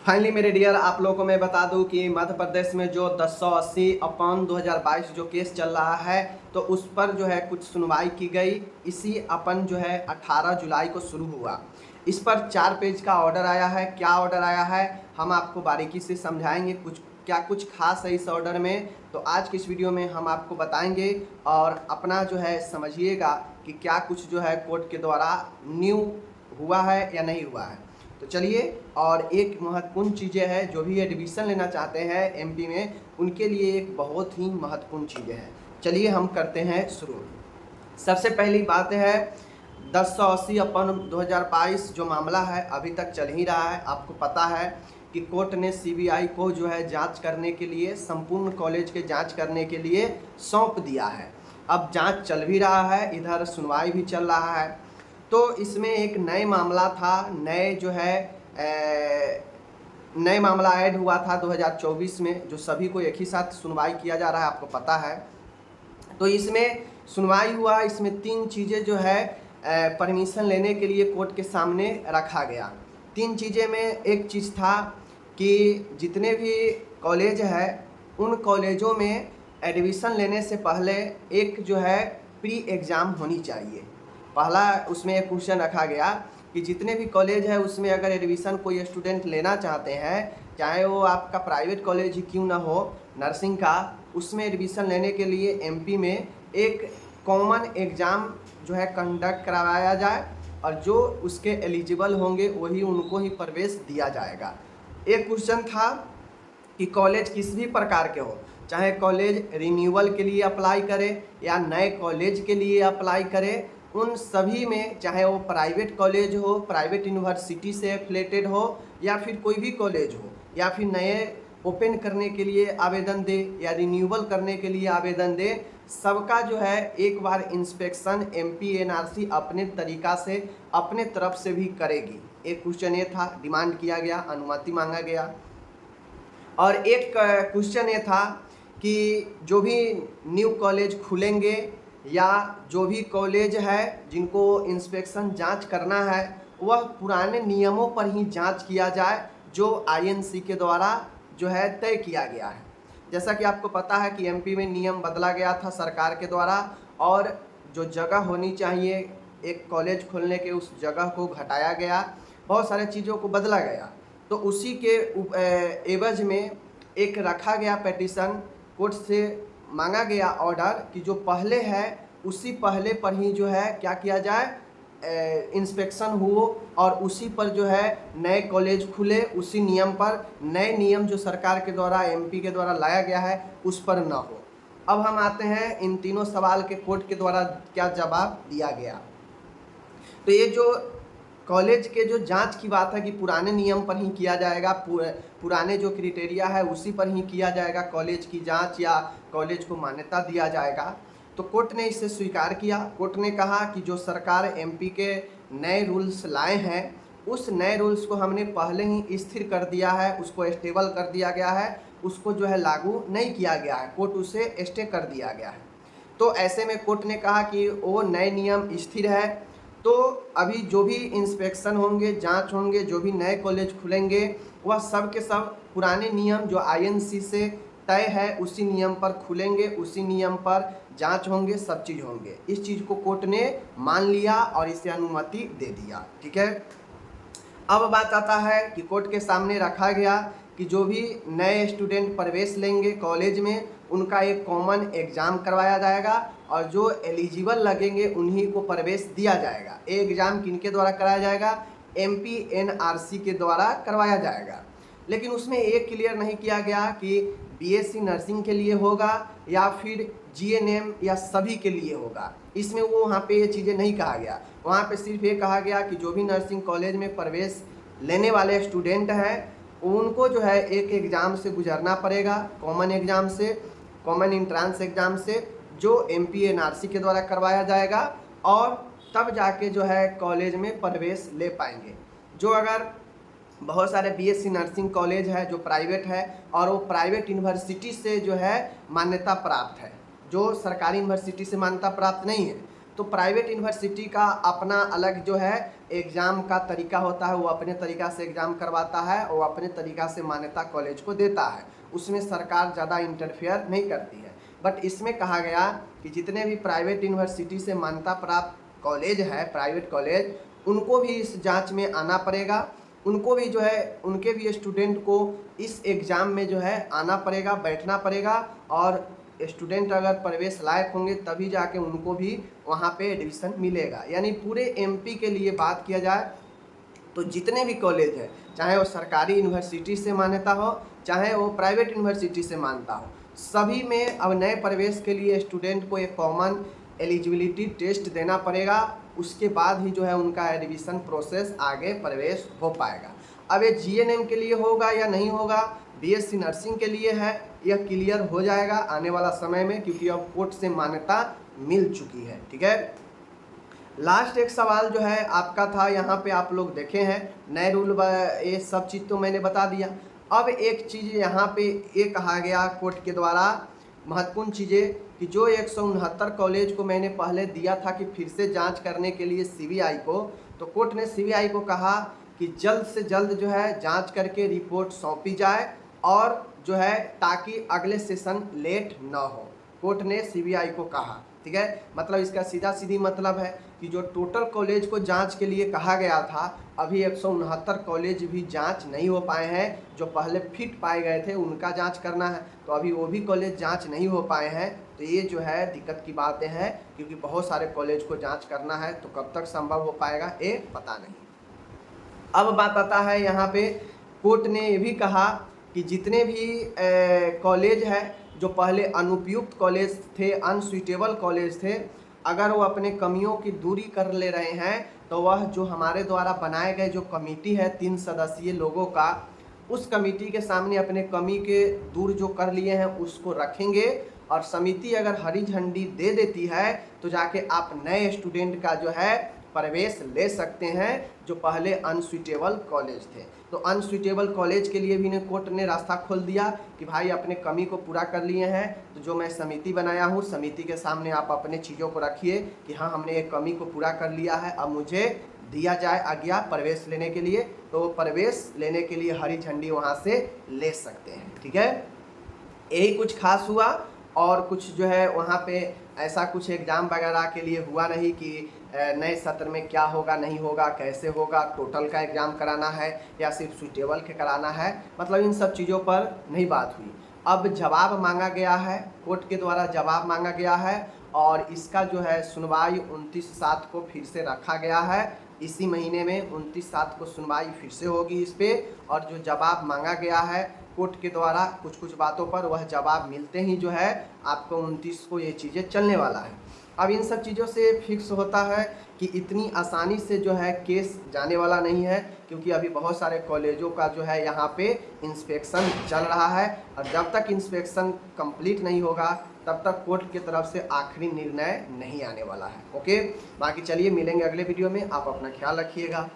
Finally मेरे dear, आप लोगों को मैं बता दूं कि मध्य प्रदेश में जो 1080/2022 जो केस चल रहा है, तो उस पर जो है कुछ सुनवाई की गई। इसी अपन जो है 18 जुलाई को शुरू हुआ। इस पर 4 पेज का ऑर्डर आया है। क्या ऑर्डर आया है हम आपको बारीकी से समझाएंगे। कुछ खास है इस ऑर्डर में, तो आज की इस वीडियो में हम आपको बताएंगे और अपना जो है समझिएगा कि क्या कुछ जो है कोर्ट के द्वारा न्यू हुआ है या नहीं हुआ है। तो चलिए, और एक महत्वपूर्ण चीज़ें हैं जो भी एडमिशन लेना चाहते हैं एमपी में, उनके लिए एक बहुत ही महत्वपूर्ण चीज़ें हैं। चलिए हम करते हैं शुरू। सबसे पहली बात है 1080/2022 जो मामला है अभी तक चल ही रहा है। आपको पता है कि कोर्ट ने सीबीआई को जो है जांच करने के लिए, संपूर्ण कॉलेज के जांच करने के लिए सौंप दिया है। अब जांच चल भी रहा है, इधर सुनवाई भी चल रहा है। तो इसमें एक नए मामला था, नए मामला ऐड हुआ था 2024 में, जो सभी को एक ही साथ सुनवाई किया जा रहा है, आपको पता है। तो इसमें सुनवाई हुआ, इसमें 3 चीज़ें जो है परमिशन लेने के लिए कोर्ट के सामने रखा गया। 3 चीज़ें में एक चीज़ था कि जितने भी कॉलेज है उन कॉलेजों में एडमिशन लेने से पहले एक जो है प्री एग्ज़ाम होनी चाहिए। पहला उसमें एक क्वेश्चन रखा गया कि जितने भी कॉलेज है उसमें अगर एडमिशन कोई स्टूडेंट लेना चाहते हैं, चाहे वो आपका प्राइवेट कॉलेज ही क्यों ना हो नर्सिंग का, उसमें एडमिशन लेने के लिए एमपी में एक कॉमन एग्ज़ाम जो है कंडक्ट करवाया जाए और जो उसके एलिजिबल होंगे वही उनको ही प्रवेश दिया जाएगा। एक क्वेश्चन था कि कॉलेज किस भी प्रकार के हो, चाहे कॉलेज रिन्यूअल के लिए अप्लाई करे या नए कॉलेज के लिए अप्लाई करे, उन सभी में, चाहे वो प्राइवेट कॉलेज हो, प्राइवेट यूनिवर्सिटी से एफिलेटेड हो, या फिर कोई भी कॉलेज हो, या फिर नए ओपन करने के लिए आवेदन दे या रिन्यूअल करने के लिए आवेदन दे, सबका जो है एक बार इंस्पेक्शन एमपी एनआरसी अपने तरीका से अपने तरफ से भी करेगी। एक क्वेश्चन ये था, डिमांड किया गया, अनुमति मांगा गया। और एक क्वेश्चन ये था कि जो भी न्यू कॉलेज खुलेंगे या जो भी कॉलेज है जिनको इंस्पेक्शन जांच करना है, वह पुराने नियमों पर ही जांच किया जाए जो आईएनसी के द्वारा जो है तय किया गया है। जैसा कि आपको पता है कि एमपी में नियम बदला गया था सरकार के द्वारा, और जो जगह होनी चाहिए एक कॉलेज खोलने के, उस जगह को घटाया गया, बहुत सारे चीज़ों को बदला गया। तो उसी के एवज में एक रखा गया पेटिशन, कोर्ट से मांगा गया ऑर्डर कि जो पहले है उसी पहले पर ही जो है क्या किया जाए, इंस्पेक्शन हो और उसी पर जो है नए कॉलेज खुले, उसी नियम पर, नए नियम जो सरकार के द्वारा एमपी के द्वारा लाया गया है उस पर ना हो। अब हम आते हैं इन तीनों सवाल के कोर्ट के द्वारा क्या जवाब दिया गया। तो ये जो कॉलेज के जो जांच की बात है कि पुराने नियम पर ही किया जाएगा, पुराने जो क्राइटेरिया है उसी पर ही किया जाएगा कॉलेज की जांच या कॉलेज को मान्यता दिया जाएगा। तो कोर्ट ने इसे स्वीकार किया। कोर्ट ने कहा कि जो सरकार एमपी के नए रूल्स लाए हैं, उस नए रूल्स को हमने पहले ही स्थिर कर दिया है, उसको स्टेबल कर दिया गया है, उसको जो है लागू नहीं किया गया है, कोर्ट उसे स्टे कर दिया गया है। तो ऐसे में कोर्ट ने कहा कि वो नए नियम स्थिर है, तो अभी जो भी इंस्पेक्शन होंगे, जांच होंगे, जो भी नए कॉलेज खुलेंगे, वह सब के सब पुराने नियम जो आईएनसी से तय है उसी नियम पर खुलेंगे, उसी नियम पर जांच होंगे, सब चीज़ होंगे। इस चीज़ को कोर्ट ने मान लिया और इसे अनुमति दे दिया। ठीक है, अब बात आता है कि कोर्ट के सामने रखा गया कि जो भी नए स्टूडेंट प्रवेश लेंगे कॉलेज में, उनका एक कॉमन एग्ज़ाम करवाया जाएगा और जो एलिजिबल लगेंगे उन्हीं को प्रवेश दिया जाएगा। ये एग्ज़ाम किनके द्वारा कराया जाएगा? एमपी एनआरसी के द्वारा करवाया जाएगा। लेकिन उसमें एक क्लियर नहीं किया गया कि बीएससी नर्सिंग के लिए होगा या फिर जीएनएम या सभी के लिए होगा। इसमें वो वहाँ पे ये चीज़ें नहीं कहा गया। वहाँ पे सिर्फ ये कहा गया कि जो भी नर्सिंग कॉलेज में प्रवेश लेने वाले स्टूडेंट हैं उनको जो है एक एग्ज़ाम से गुजरना पड़ेगा, कॉमन एग्ज़ाम से, कॉमन इंट्रांस एग्ज़ाम से, जो एमपी एनआरसी के द्वारा करवाया जाएगा, और तब जाके जो है कॉलेज में प्रवेश ले पाएंगे। जो अगर बहुत सारे बीएससी नर्सिंग कॉलेज है जो प्राइवेट है और वो प्राइवेट यूनिवर्सिटी से जो है मान्यता प्राप्त है, जो सरकारी यूनिवर्सिटी से मान्यता प्राप्त नहीं है, तो तो प्राइवेट यूनिवर्सिटी का अपना अलग जो है एग्ज़ाम का तरीका होता है, वो अपने तरीक़ा से एग्ज़ाम करवाता है और अपने तरीक़ा से मान्यता कॉलेज को देता है, उसमें सरकार ज़्यादा इंटरफेयर नहीं करती है। बट इसमें कहा गया कि जितने भी प्राइवेट यूनिवर्सिटी से मान्यता प्राप्त कॉलेज है, प्राइवेट कॉलेज, उनको भी इस जांच में आना पड़ेगा, उनको भी जो है उनके भी स्टूडेंट को इस एग्ज़ाम में जो है आना पड़ेगा, बैठना पड़ेगा, और स्टूडेंट अगर प्रवेश लायक होंगे तभी जाके उनको भी वहाँ पे एडमिशन मिलेगा। यानी पूरे एमपी के लिए बात किया जाए तो जितने भी कॉलेज हैं, चाहे वो सरकारी यूनिवर्सिटी से मान्यता हो, चाहे वो प्राइवेट यूनिवर्सिटी से मान्यता हो, सभी में अब नए प्रवेश के लिए स्टूडेंट को एक कॉमन एलिजिबिलिटी टेस्ट देना पड़ेगा, उसके बाद ही जो है उनका एडमिशन प्रोसेस आगे प्रवेश हो पाएगा। अब ये जीएनएम के लिए होगा या नहीं होगा, बीएससी नर्सिंग के लिए है, यह क्लियर हो जाएगा आने वाला समय में, क्योंकि अब कोर्ट से मान्यता मिल चुकी है। ठीक है, लास्ट एक सवाल जो है आपका था, यहाँ पे आप लोग देखे हैं नए रूल, ये सब चीज़ तो मैंने बता दिया। अब एक चीज़ यहाँ पे ये कहा गया कोर्ट के द्वारा, महत्वपूर्ण चीज़ें, कि जो 169 कॉलेज को मैंने पहले दिया था कि फिर से जांच करने के लिए सीबीआई को, तो कोर्ट ने सीबीआई को कहा कि जल्द से जल्द जो है जांच करके रिपोर्ट सौंपी जाए, और जो है ताकि अगले सेशन लेट ना हो, कोर्ट ने सीबीआई को कहा। ठीक है, मतलब इसका सीधा सीधी मतलब है कि जो टोटल कॉलेज को जांच के लिए कहा गया था, अभी 169 कॉलेज भी जांच नहीं हो पाए हैं, जो पहले फिट पाए गए थे उनका जांच करना है, तो अभी वो भी कॉलेज जांच नहीं हो पाए हैं। तो ये जो है दिक्कत की बातें हैं, क्योंकि बहुत सारे कॉलेज को जांच करना है, तो कब तक संभव हो पाएगा ये पता नहीं। अब बात आता है यहाँ पे, कोर्ट ने ये भी कहा कि जितने भी कॉलेज है जो पहले अनुपयुक्त कॉलेज थे, अनसुइटेबल कॉलेज थे, अगर वो अपने कमियों की दूरी कर ले रहे हैं, तो वह जो हमारे द्वारा बनाए गए जो कमेटी है 3 सदस्यीय लोगों का, उस कमेटी के सामने अपने कमी के दूर जो कर लिए हैं उसको रखेंगे, और समिति अगर हरी झंडी दे देती है तो जाके आप नए स्टूडेंट का जो है प्रवेश ले सकते हैं, जो पहले अनसुइटेबल कॉलेज थे। तो अनसुइटेबल कॉलेज के लिए भी ने कोर्ट ने रास्ता खोल दिया कि भाई अपने कमी को पूरा कर लिए हैं, तो जो मैं समिति बनाया हूँ, समिति के सामने आप अपने चीज़ों को रखिए कि हाँ हमने एक कमी को पूरा कर लिया है, अब मुझे दिया जाए आज्ञा प्रवेश लेने के लिए, तो प्रवेश लेने के लिए हरी झंडी वहाँ से ले सकते हैं। ठीक है, यही कुछ खास हुआ, और कुछ जो है वहाँ पे ऐसा कुछ एग्ज़ाम वगैरह के लिए हुआ नहीं कि नए सत्र में क्या होगा नहीं होगा, कैसे होगा, टोटल का एग्ज़ाम कराना है या सिर्फ सुइटेबल के कराना है, मतलब इन सब चीज़ों पर नहीं बात हुई। अब जवाब मांगा गया है, कोर्ट के द्वारा जवाब मांगा गया है, और इसका जो है सुनवाई 29/7 को फिर से रखा गया है। इसी महीने में 29/7 को सुनवाई फिर से होगी इस पर, और जो जवाब मांगा गया है कोर्ट के द्वारा कुछ कुछ बातों पर, वह जवाब मिलते ही जो है आपको 29 को ये चीज़ें चलने वाला है। अब इन सब चीज़ों से फिक्स होता है कि इतनी आसानी से जो है केस जाने वाला नहीं है, क्योंकि अभी बहुत सारे कॉलेजों का जो है यहाँ पे इंस्पेक्शन चल रहा है, और जब तक इंस्पेक्शन कंप्लीट नहीं होगा तब तक कोर्ट की तरफ से आखिरी निर्णय नहीं आने वाला है। ओके, बाकी चलिए मिलेंगे अगले वीडियो में, आप अपना ख्याल रखिएगा।